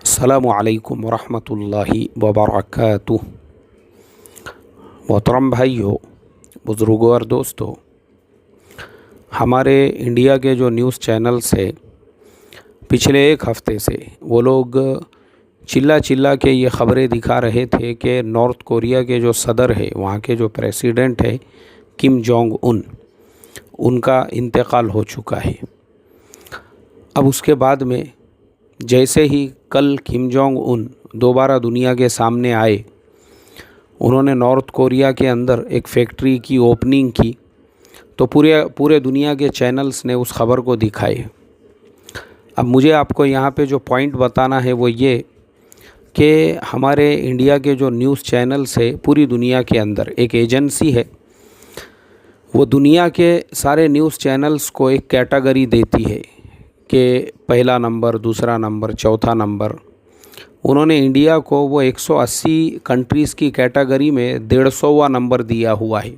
अस्सलामु अलैकुम वरहमतुल्लाहि वबरकातुह। मोहतरम भाइयों, बुज़ुर्गों और दोस्तों, हमारे इंडिया के जो न्यूज़ चैनल्स है पिछले एक हफ़्ते से वो लोग चिल्ला चिल्ला के ये ख़बरें दिखा रहे थे कि नॉर्थ कोरिया के जो सदर है, वहाँ के जो प्रेसिडेंट है किम जोंग उन, उनका इंतकाल हो चुका है। अब उसके बाद में जैसे ही कल किम जोंग उन दोबारा दुनिया के सामने आए, उन्होंने नॉर्थ कोरिया के अंदर एक फैक्ट्री की ओपनिंग की, तो पूरे दुनिया के चैनल्स ने उस ख़बर को दिखाए। अब मुझे आपको यहाँ पे जो पॉइंट बताना है वो ये कि हमारे इंडिया के जो न्यूज़ चैनल्स है पूरी दुनिया के अंदर एक एजेंसी है, वो दुनिया के सारे न्यूज़ चैनल्स को एक कैटेगरी देती है कि पहला नंबर, दूसरा नंबर, चौथा नंबर। उन्होंने इंडिया को वो 180 कंट्रीज़ की कैटेगरी में 150वां नंबर दिया हुआ है।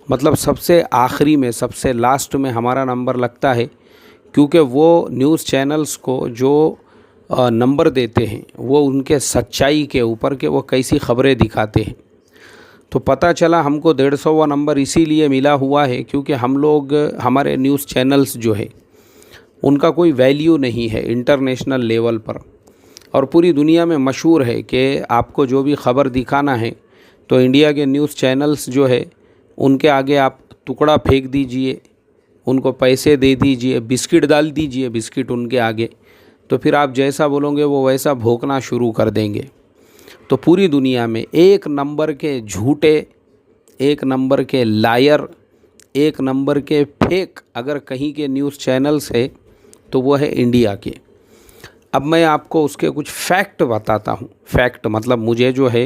मतलब सबसे आखिरी में, सबसे लास्ट में हमारा नंबर लगता है, क्योंकि वो न्यूज़ चैनल्स को जो नंबर देते हैं वो उनके सच्चाई के ऊपर के वो कैसी ख़बरें दिखाते हैं। तो पता चला हमको 150वां नंबर इसीलिए मिला हुआ है क्योंकि हम लोग, हमारे न्यूज़ चैनल्स जो है उनका कोई वैल्यू नहीं है इंटरनेशनल लेवल पर, और पूरी दुनिया में मशहूर है कि आपको जो भी ख़बर दिखाना है तो इंडिया के न्यूज़ चैनल्स जो है उनके आगे आप टुकड़ा फेंक दीजिए, उनको पैसे दे दीजिए, बिस्किट डाल दीजिए बिस्किट उनके आगे, तो फिर आप जैसा बोलोगे वो वैसा भौंकना शुरू कर देंगे। तो पूरी दुनिया में एक नंबर के झूठे, एक नंबर के लायर, एक नंबर के फेक अगर कहीं के न्यूज़ चैनल्स है तो वो है इंडिया के। अब मैं आपको उसके कुछ फैक्ट बताता हूँ। फैक्ट मतलब मुझे जो है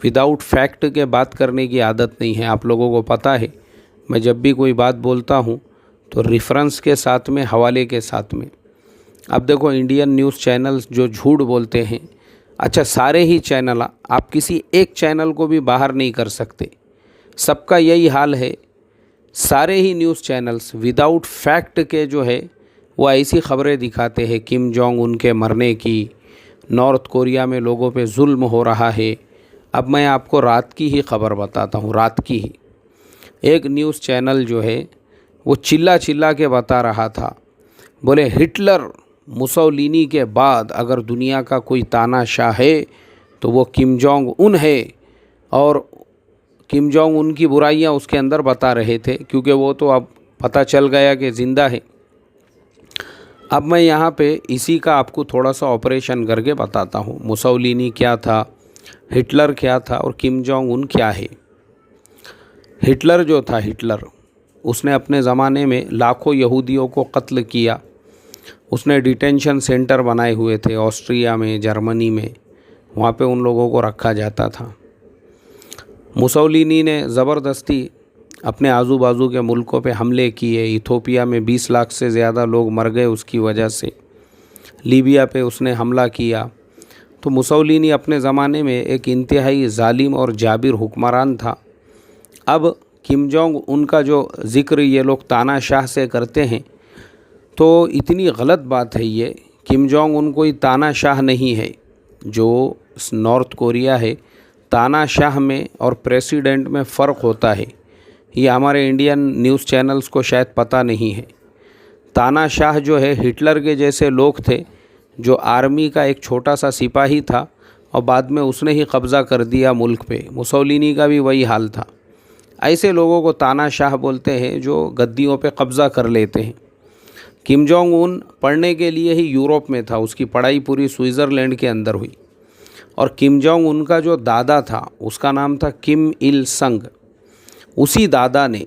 विदाउट फैक्ट के बात करने की आदत नहीं है, आप लोगों को पता है। मैं जब भी कोई बात बोलता हूँ तो रेफरेंस के साथ में, हवाले के साथ में। अब देखो, इंडियन न्यूज़ चैनल्स जो झूठ बोलते हैं, अच्छा सारे ही चैनल, आप किसी एक चैनल को भी बाहर नहीं कर सकते, सबका यही हाल है। सारे ही न्यूज़ चैनल्स विदाउट फैक्ट के जो है वो ऐसी ख़बरें दिखाते हैं किम जोंग उन के मरने की, नॉर्थ कोरिया में लोगों पे जुल्म हो रहा है। अब मैं आपको रात की ही ख़बर बताता हूँ। रात की ही एक न्यूज़ चैनल जो है वो चिल्ला चिल्ला के बता रहा था, बोले हिटलर मुसोलिनी के बाद अगर दुनिया का कोई तानाशाह है तो वो किम जोंग उन है, और किम जोंग उन की बुराइयां उसके अंदर बता रहे थे क्योंकि वो तो अब पता चल गया कि ज़िंदा है। अब मैं यहाँ पे इसी का आपको थोड़ा सा ऑपरेशन करके बताता हूँ, मुसोलिनी क्या था, हिटलर क्या था और किम जोंग उन क्या है। हिटलर जो था, हिटलर उसने अपने ज़माने में लाखों यहूदियों को कत्ल किया। उसने डिटेंशन सेंटर बनाए हुए थे ऑस्ट्रिया में, जर्मनी में, वहाँ पे उन लोगों को रखा जाता था। मुसोलिनी ने ज़बरदस्ती अपने आजू बाजू के मुल्कों पे हमले किए। इथोपिया में 20 लाख से ज़्यादा लोग मर गए उसकी वजह से। लीबिया पे उसने हमला किया। तो मुसोलिनी अपने ज़माने में एक इंतहाई जालिम और जाबिर हुक्मरान था। अब किम जोंग उनका जो ज़िक्र ये लोग तानाशाह से करते हैं, तो इतनी गलत बात है ये। किम जोंग उन कोई तानाशाह नहीं है। जो नॉर्थ कोरिया है, तानाशाह में और प्रेसिडेंट में फ़र्क होता है। ये हमारे इंडियन न्यूज़ चैनल्स को शायद पता नहीं है। तानाशाह जो है हिटलर के जैसे लोग थे, जो आर्मी का एक छोटा सा सिपाही था और बाद में उसने ही कब्ज़ा कर दिया मुल्क पे। मुसोलिनी का भी वही हाल था। ऐसे लोगों को तानाशाह बोलते हैं जो गद्दियों पे कब्ज़ा कर लेते हैं। किम जोंग उन पढ़ने के लिए ही यूरोप में था, उसकी पढ़ाई पूरी स्विट्ज़रलैंड के अंदर हुई। और किम जोंग उनका जो दादा था उसका नाम था किम इल संग। उसी दादा ने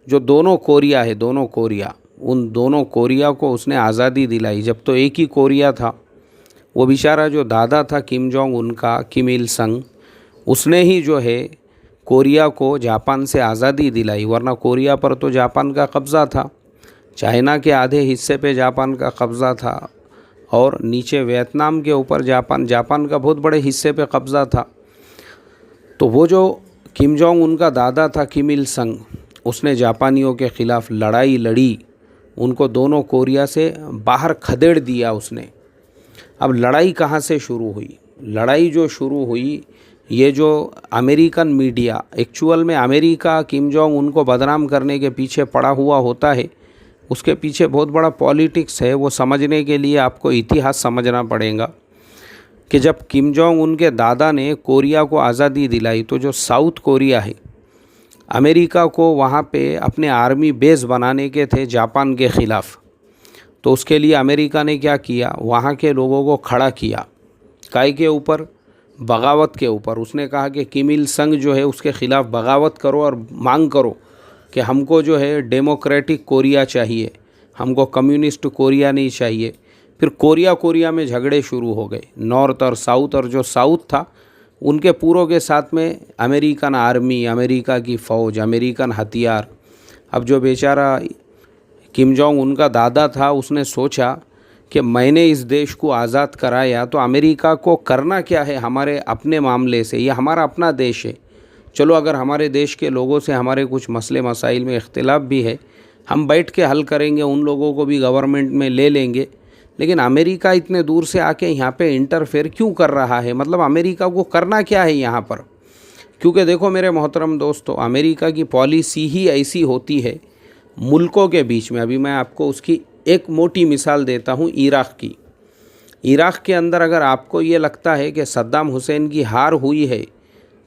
जो दोनों कोरिया है, दोनों कोरिया, उन दोनों कोरिया को उसने आज़ादी दिलाई। जब तो एक ही कोरिया था, वो बेचारा जो दादा था किम जोंग उनका, किम इल संग, उसने ही जो है कोरिया को जापान से आज़ादी दिलाई। वरना कोरिया पर तो जापान का कब्ज़ा था, चाइना के आधे हिस्से पे जापान का कब्ज़ा था, और नीचे वियतनाम के ऊपर जापान का बहुत बड़े हिस्से पे कब्ज़ा था। तो वो जो किम जोंग उनका दादा था किम इल संग, उसने जापानियों के ख़िलाफ़ लड़ाई लड़ी, उनको दोनों कोरिया से बाहर खदेड़ दिया उसने। अब लड़ाई कहाँ से शुरू हुई? लड़ाई जो शुरू हुई, ये जो अमेरिकन मीडिया, एक्चुअल में अमेरिका किम जोंग उनको बदनाम करने के पीछे पड़ा हुआ होता है, उसके पीछे बहुत बड़ा पॉलिटिक्स है। वो समझने के लिए आपको इतिहास समझना पड़ेगा कि जब किम जोंग उनके दादा ने कोरिया को आज़ादी दिलाई, तो जो साउथ कोरिया है, अमेरिका को वहाँ पे अपने आर्मी बेस बनाने के थे जापान के ख़िलाफ़। तो उसके लिए अमेरिका ने क्या किया, वहाँ के लोगों को खड़ा किया। काय के ऊपर? बगावत के ऊपर। उसने कहा कि किम इल संग जो है उसके ख़िलाफ़ बगावत करो और मांग करो कि हमको जो है डेमोक्रेटिक कोरिया चाहिए, हमको कम्युनिस्ट कोरिया नहीं चाहिए। फिर कोरिया में झगड़े शुरू हो गए, नॉर्थ और साउथ। और जो साउथ था उनके पूरों के साथ में अमेरिकन आर्मी, अमेरिका की फ़ौज, अमेरिकन हथियार। अब जो बेचारा किम जोंग उनका दादा था, उसने सोचा कि मैंने इस देश को आज़ाद कराया तो अमेरिका को करना क्या है हमारे अपने मामले से, ये हमारा अपना देश है। चलो अगर हमारे देश के लोगों से हमारे कुछ मसले मसाइल में इख्तिलाफ भी है, हम बैठ के हल करेंगे, उन लोगों को भी गवर्नमेंट में ले लेंगे। लेकिन अमेरिका इतने दूर से आके यहाँ पे इंटरफेयर क्यों कर रहा है? मतलब अमेरिका को करना क्या है यहाँ पर? क्योंकि देखो मेरे मोहतरम दोस्तों, अमेरिका की पॉलिसी ही ऐसी होती है मुल्कों के बीच में। अभी मैं आपको उसकी एक मोटी मिसाल देता हूँ, इराक़ की। इराक़ के अंदर अगर आपको ये लगता है कि सद्दाम हुसैन की हार हुई है,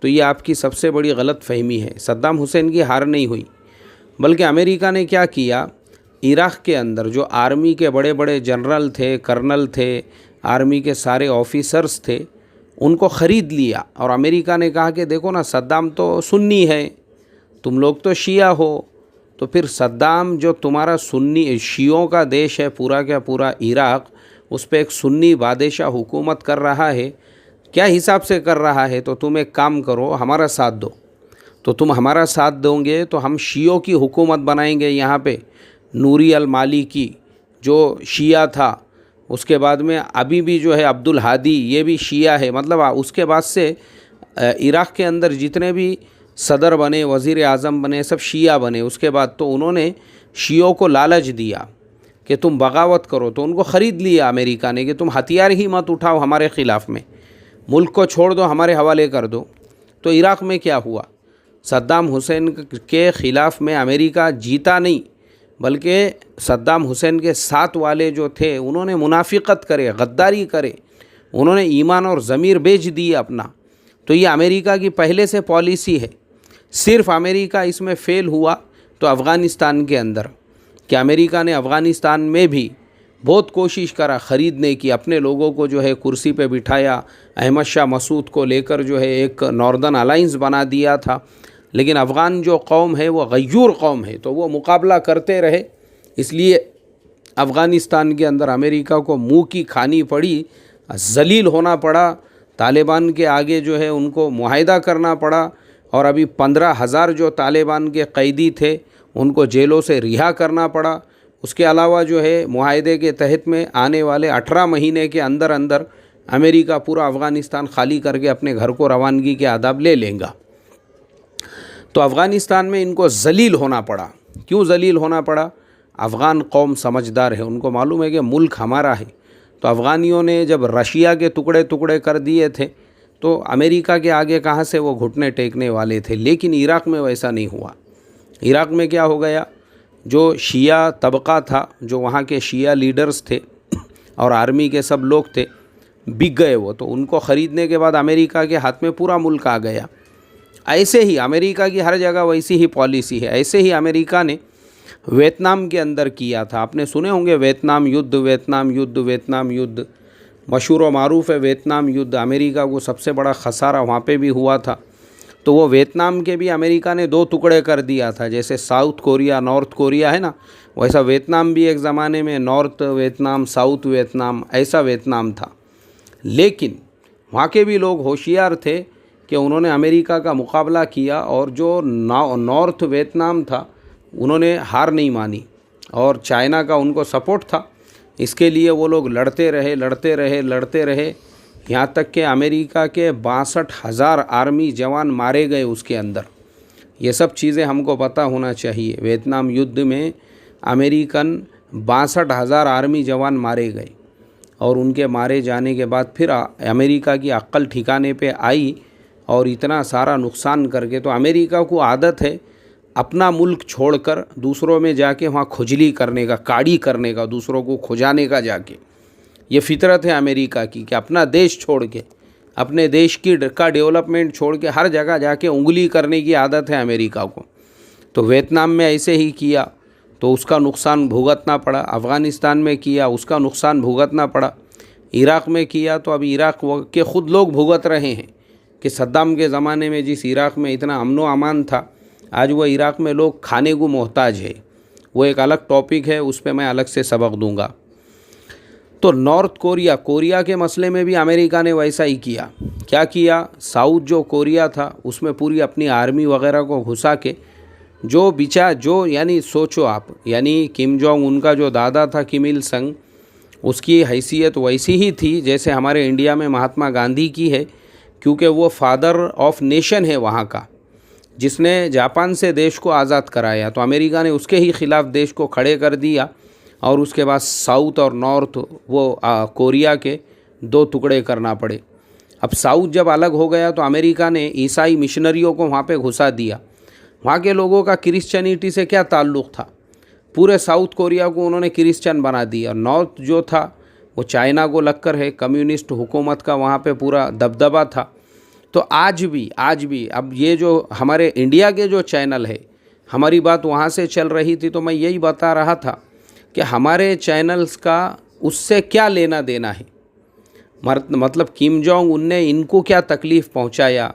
तो ये आपकी सबसे बड़ी गलत फहमी है। सद्दाम हुसैन की हार नहीं हुई, बल्कि अमेरिका ने क्या किया, इराक़ के अंदर जो आर्मी के बड़े बड़े जनरल थे, कर्नल थे, आर्मी के सारे ऑफिसर्स थे, उनको ख़रीद लिया। और अमेरिका ने कहा कि देखो ना, सद्दाम तो सुन्नी है, तुम लोग तो शिया हो, तो फिर सद्दाम जो तुम्हारा सुन्नी शियों का देश है पूरा का पूरा इराक़, उस पर एक सुन्नी बादशाह हुकूमत कर रहा है, क्या हिसाब से कर रहा है? तो तुम एक काम करो, हमारा साथ दो। तो तुम हमारा साथ दोगे तो हम शियों की हुकूमत बनाएंगे यहाँ पे। नूरी अल मालिकी जो शिया था, उसके बाद में अभी भी जो है अब्दुल हादी, ये भी शिया है। मतलब उसके बाद से इराक़ के अंदर जितने भी सदर बने, वज़ीर आज़म बने, सब शिया बने। उसके बाद तो उन्होंने शियों को लालच दिया कि तुम बगावत करो, तो उनको ख़रीद लिया अमेरिका ने कि तुम हथियार ही मत उठाओ हमारे ख़िलाफ़ में, मुल्क को छोड़ दो, हमारे हवाले कर दो। तो इराक़ में क्या हुआ, सद्दाम हुसैन के ख़िलाफ़ में अमेरिका जीता नहीं, बल्कि सद्दाम हुसैन के साथ वाले जो थे उन्होंने मुनाफिकत करे, गद्दारी करे, उन्होंने ईमान और ज़मीर बेच दिए अपना। तो ये अमेरिका की पहले से पॉलिसी है। सिर्फ अमेरिका इसमें फ़ेल हुआ तो अफ़गानिस्तान के अंदर, कि अमेरिका ने अफ़गानिस्तान में भी बहुत कोशिश करा ख़रीदने की, अपने लोगों को जो है कुर्सी पे बिठाया, अहमद शाह मसूद को लेकर जो है एक नॉर्दर्न अलाइंस बना दिया था। लेकिन अफ़गान जो कौम है वो गयूर कौम है, तो वो मुकाबला करते रहे। इसलिए अफ़गानिस्तान के अंदर अमेरिका को मुँह की खानी पड़ी, ज़लील होना पड़ा, तालिबान के आगे जो है उनको मुआहिदा करना पड़ा। और अभी 15,000 जो तालिबान के कैदी थे उनको जेलों से रिहा करना पड़ा। उसके अलावा जो है मुआहिदे के तहत में आने वाले 18 महीने के अंदर अंदर अमेरिका पूरा अफ़गानिस्तान खाली करके अपने घर को रवानगी के आदाब ले लेगा। तो अफ़गानिस्तान में इनको ज़लील होना पड़ा। क्यों ज़लील होना पड़ा? अफ़गान कौम समझदार है, उनको मालूम है कि मुल्क हमारा है। तो अफ़गानियों ने जब रशिया के टुकड़े टुकड़े कर दिए थे, तो अमेरिका के आगे कहाँ से वो घुटने टेकने वाले थे। लेकिन इराक़ में वैसा नहीं हुआ। इराक़ में क्या हो गया, जो शिया तबका था, जो वहाँ के शिया लीडर्स थे और आर्मी के सब लोग थे, बिक गए वो। तो उनको ख़रीदने के बाद अमेरिका के हाथ में पूरा मुल्क आ गया। ऐसे ही अमेरिका की हर जगह वैसी ही पॉलिसी है। ऐसे ही अमेरिका ने वियतनाम के अंदर किया था। आपने सुने होंगे वियतनाम युद्ध, वियतनाम युद्ध, वियतनाम युद्ध मशहूर व मारूफ़ है। वियतनाम युद्ध अमेरिका को सबसे बड़ा खसारा वहाँ पे भी हुआ था। तो वो वियतनाम के भी अमेरिका ने 2 टुकड़े कर दिया था। जैसे साउथ कोरिया, नॉर्थ कोरिया है ना, वैसा वियतनाम भी एक ज़माने में नॉर्थ वियतनाम, साउथ वियतनाम, ऐसा वियतनाम था। लेकिन वहाँ के भी लोग होशियार थे कि उन्होंने अमेरिका का मुकाबला किया, और जो नॉर्थ वियतनाम था उन्होंने हार नहीं मानी, और चाइना का उनको सपोर्ट था। इसके लिए वो लोग लड़ते रहे, यहाँ तक कि अमेरिका के 62,000 आर्मी जवान मारे गए उसके अंदर। ये सब चीज़ें हमको पता होना चाहिए। वियतनाम युद्ध में अमेरिकन 62,000 आर्मी जवान मारे गए। और उनके मारे जाने के बाद फिर अमेरिका की अक्ल ठिकाने पे आई और इतना सारा नुकसान करके। तो अमेरिका को आदत है अपना मुल्क छोड़कर दूसरों में जाके वहाँ खुजली करने का, काड़ी करने का, दूसरों को खुजाने का जाके। ये फितरत है अमेरिका की कि अपना देश छोड़ के, अपने देश का डेवलपमेंट छोड़ के हर जगह जाके उंगली करने की आदत है अमेरिका को। तो वियतनाम में ऐसे ही किया तो उसका नुकसान भुगतना पड़ा, अफ़गानिस्तान में किया उसका नुकसान भुगतना पड़ा, इराक़ में किया तो अब इराक़ के ख़ुद लोग भुगत रहे हैं कि सद्दाम के ज़माने में जिस इराक़ में इतना अमन व अमान था, आज वो इराक़ में लोग खाने को मोहताज है। वो एक अलग टॉपिक है, उस पर मैं अलग से सबक दूंगा। तो नॉर्थ कोरिया के मसले में भी अमेरिका ने वैसा ही किया। क्या किया, साउथ जो कोरिया था उसमें पूरी अपनी आर्मी वगैरह को घुसा के जो यानी सोचो आप, यानी किम जोंग उनका जो दादा था किम इल संग, उसकी हैसियत वैसी ही थी जैसे हमारे इंडिया में महात्मा गांधी की है, क्योंकि वो फादर ऑफ नेशन है वहाँ का, जिसने जापान से देश को आज़ाद कराया। तो अमेरिका ने उसके ही ख़िलाफ़ देश को खड़े कर दिया और उसके बाद साउथ और नॉर्थ वो कोरिया के दो टुकड़े करना पड़े। अब साउथ जब अलग हो गया तो अमेरिका ने ईसाई मिशनरियों को वहाँ पे घुसा दिया। वहाँ के लोगों का क्रिश्चियनिटी से क्या ताल्लुक़ था, पूरे साउथ कोरिया को उन्होंने क्रिश्चियन बना दिया। नॉर्थ जो था वो चाइना को लगकर है, कम्युनिस्ट हुकूमत का वहाँ पे पूरा दबदबा था। तो आज भी अब ये जो हमारे इंडिया के जो चैनल है, हमारी बात वहाँ से चल रही थी, तो मैं यही बता रहा था कि हमारे चैनल्स का उससे क्या लेना देना है। मतलब किम जोंग उनने इनको क्या तकलीफ़ पहुँचाया,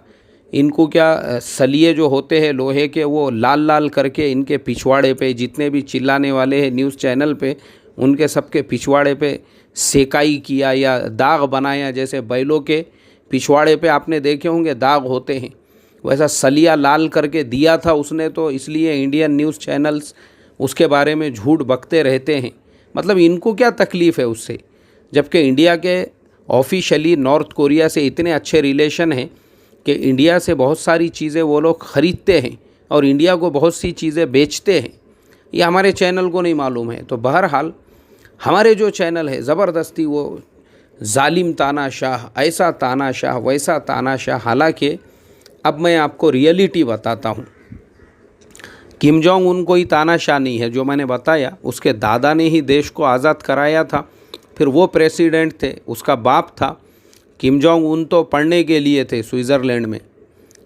इनको क्या सलिए जो होते हैं लोहे के वो लाल लाल करके इनके पिछवाड़े पे, जितने भी चिल्लाने वाले हैं न्यूज़ चैनल पे, उनके सबके पिछवाड़े पे सेकाई किया या दाग बनाया। जैसे बैलों के पिछवाड़े पे आपने देखे होंगे दाग होते हैं, वैसा सलिया लाल करके दिया था उसने। तो इसलिए इंडियन न्यूज़ चैनल्स उसके बारे में झूठ बकते रहते हैं। मतलब इनको क्या तकलीफ़ है उससे, जबकि इंडिया के ऑफिशियली नॉर्थ कोरिया से इतने अच्छे रिलेशन हैं कि इंडिया से बहुत सारी चीज़ें वो लोग ख़रीदते हैं और इंडिया को बहुत सी चीज़ें बेचते हैं। ये हमारे चैनल को नहीं मालूम है। तो बहरहाल हमारे जो चैनल है ज़बरदस्ती वो जालिम तानाशाह, ऐसा तानाशाह वैसा तानाशाह। हालांकि अब मैं आपको रियलिटी बताता हूँ, किम जोंग उन कोई तानाशाह नहीं है। जो मैंने बताया उसके दादा ने ही देश को आज़ाद कराया था, फिर वो प्रेसिडेंट थे, उसका बाप था। किम जोंग उन तो पढ़ने के लिए थे स्विट्ज़रलैंड में,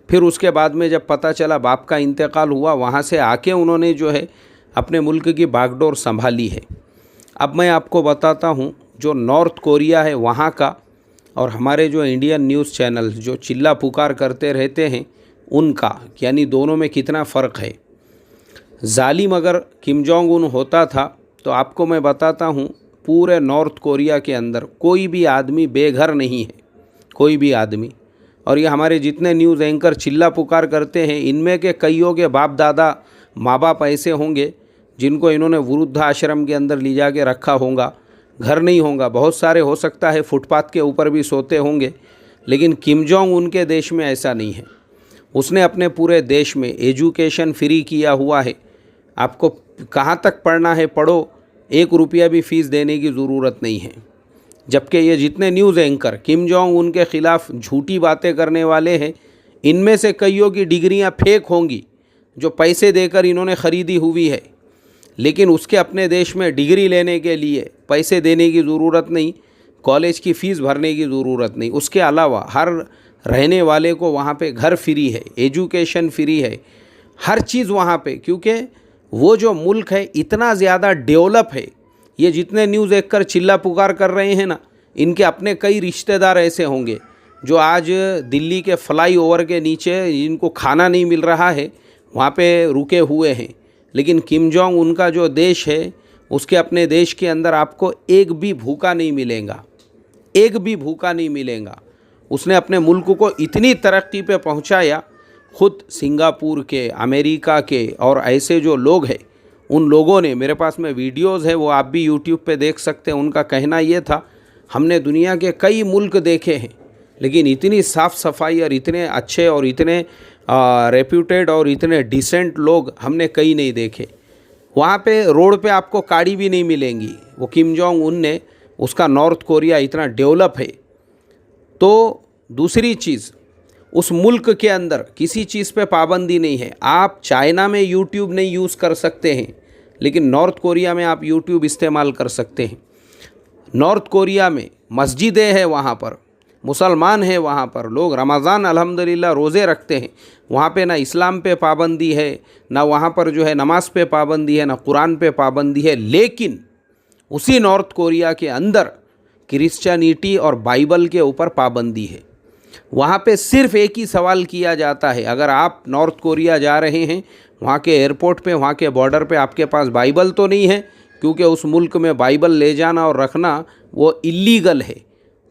फिर उसके बाद में जब पता चला बाप का इंतकाल हुआ, वहाँ से आके उन्होंने जो है अपने मुल्क की बागडोर संभाली है। अब मैं आपको बताता हूँ जो नॉर्थ कोरिया है वहाँ का और हमारे जो इंडियन न्यूज़ चैनल जो चिल्ला पुकार करते रहते हैं उनका, यानी दोनों में कितना फ़र्क है। जालिम अगर किम जोंग उन होता था तो आपको मैं बताता हूँ पूरे नॉर्थ कोरिया के अंदर कोई भी आदमी बेघर नहीं है, कोई भी आदमी। और ये हमारे जितने न्यूज़ एंकर चिल्ला पुकार करते हैं, इनमें के कईयों के बाप दादा माँ बाप ऐसे होंगे जिनको इन्होंने वृद्धाश्रम के अंदर ले जा के रखा होगा, घर नहीं होगा। बहुत सारे हो सकता है फुटपाथ के ऊपर भी सोते होंगे, लेकिन किम जोंग उनके देश में ऐसा नहीं है। उसने अपने पूरे देश में एजुकेशन फ्री किया हुआ है। आपको कहाँ तक पढ़ना है पढ़ो, 1 रुपया भी फ़ीस देने की ज़रूरत नहीं है। जबकि ये जितने न्यूज़ एंकर किम जोंग उनके ख़िलाफ़ झूठी बातें करने वाले हैं, इनमें से कईयों की डिग्रियां फेक होंगी जो पैसे देकर इन्होंने ख़रीदी हुई है। लेकिन उसके अपने देश में डिग्री लेने के लिए पैसे देने की ज़रूरत नहीं, कॉलेज की फ़ीस भरने की ज़रूरत नहीं। उसके अलावा हर रहने वाले को वहाँ पे घर फ्री है, एजुकेशन फ्री है, हर चीज़ वहाँ पे, क्योंकि वो जो मुल्क है इतना ज़्यादा डेवलप है। ये जितने न्यूज़ एंकर चिल्ला पुकार कर रहे हैं ना, इनके अपने कई रिश्तेदार ऐसे होंगे जो आज दिल्ली के फ्लाईओवर के नीचे इनको खाना नहीं मिल रहा है, वहाँ पे रुके हुए हैं। लेकिन किम जोंग उनका जो देश है, उसके अपने देश के अंदर आपको एक भी भूखा नहीं मिलेगा, एक भी भूखा नहीं मिलेगा। उसने अपने मुल्क को इतनी तरक्की पे पहुँचाया, ख़ुद सिंगापुर के, अमेरिका के और ऐसे जो लोग हैं उन लोगों ने, मेरे पास में वीडियोस है वो आप भी यूट्यूब पे देख सकते हैं। उनका कहना ये था, हमने दुनिया के कई मुल्क देखे हैं लेकिन इतनी साफ़ सफाई और इतने अच्छे और इतने रेप्यूटेड और इतने डिसेंट लोग हमने कई नहीं देखे। वहाँ पे रोड पे आपको काड़ी भी नहीं मिलेंगी। वो किम जोंग उन ने उसका नॉर्थ कोरिया इतना डेवलप है। तो दूसरी चीज़, उस मुल्क के अंदर किसी चीज़ पे पाबंदी नहीं है। आप चाइना में यूट्यूब नहीं यूज़ कर सकते हैं, लेकिन नॉर्थ कोरिया में आप यूट्यूब इस्तेमाल कर सकते हैं। नॉर्थ कोरिया में मस्जिदें हैं, वहाँ पर मुसलमान हैं, वहाँ पर लोग रमज़ान अल्हम्दुलिल्लाह रोज़े रखते हैं। वहाँ पे ना इस्लाम पे पाबंदी है, ना वहाँ पर जो है नमाज पे पाबंदी है, ना कुरान पे पाबंदी है। लेकिन उसी नॉर्थ कोरिया के अंदर क्रिश्चियनिटी और बाइबल के ऊपर पाबंदी है। वहाँ पे सिर्फ एक ही सवाल किया जाता है, अगर आप नॉर्थ कोरिया जा रहे हैं, वहाँ के एयरपोर्ट पे, वहाँ के बॉर्डर पे आपके पास बाइबल तो नहीं है, क्योंकि उस मुल्क में बाइबल ले जाना और रखना वो इलीगल है।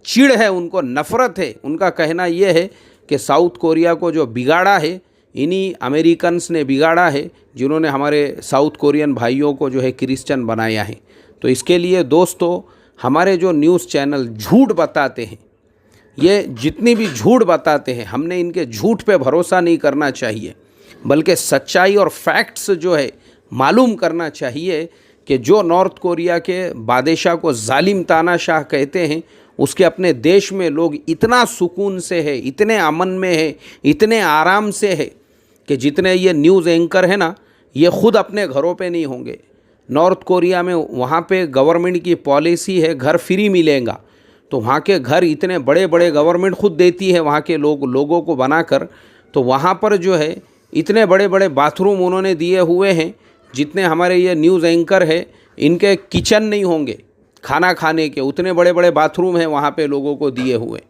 चिढ़ है उनको, नफ़रत है। उनका कहना ये है कि साउथ कोरिया को जो बिगाड़ा है इन्हीं अमेरिकन्स ने बिगाड़ा है, जिन्होंने हमारे साउथ कोरियन भाइयों को जो है क्रिश्चियन बनाया है। तो इसके लिए दोस्तों, हमारे जो न्यूज़ चैनल झूठ बताते हैं, ये जितनी भी झूठ बताते हैं, हमने इनके झूठ पे भरोसा नहीं करना चाहिए, बल्कि सच्चाई और फैक्ट्स जो है मालूम करना चाहिए कि जो नॉर्थ कोरिया के बादशाह को जालिम तानाशाह कहते हैं, उसके अपने देश में लोग इतना सुकून से है, इतने अमन में है, इतने आराम से है कि जितने ये न्यूज़ एंकर है ना, ये ख़ुद अपने घरों पे नहीं होंगे। नॉर्थ कोरिया में वहाँ पे गवर्नमेंट की पॉलिसी है घर फ्री मिलेगा, तो वहाँ के घर इतने बड़े बड़े गवर्नमेंट खुद देती है वहाँ के लोगों को बनाकर। तो वहाँ पर जो है इतने बड़े बड़े बाथरूम उन्होंने दिए हुए हैं, जितने हमारे ये न्यूज़ एंकर है इनके किचन नहीं होंगे खाना खाने के, उतने बड़े बड़े बाथरूम हैं वहाँ पे लोगों को दिए हुए।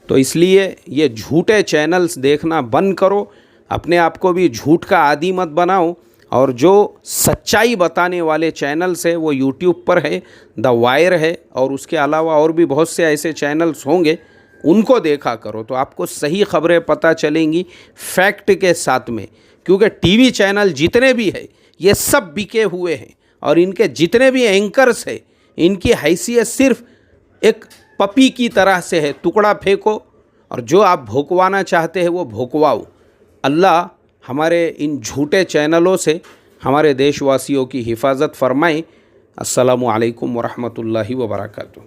तो इसलिए ये झूठे चैनल्स देखना बंद करो, अपने आप को भी झूठ का आदी मत बनाओ, और जो सच्चाई बताने वाले चैनल्स है वो यूट्यूब पर है, द वायर है, और उसके अलावा और भी बहुत से ऐसे चैनल्स होंगे, उनको देखा करो तो आपको सही खबरें पता चलेंगी फैक्ट के साथ में। क्योंकि टीवी चैनल जितने भी है ये सब बिके हुए हैं, और इनके जितने भी एंकर्स है इनकी हैसियत सिर्फ एक पपी की तरह से है, टुकड़ा फेंको और जो आप भोंकवाना चाहते हैं वो भोंकवाओ। अल्लाह हमारे इन झूठे चैनलों से हमारे देशवासियों की हिफाजत फरमाए। अस्सलामु अलैकुम वरहमतुल्लाहि वबरकातुहू।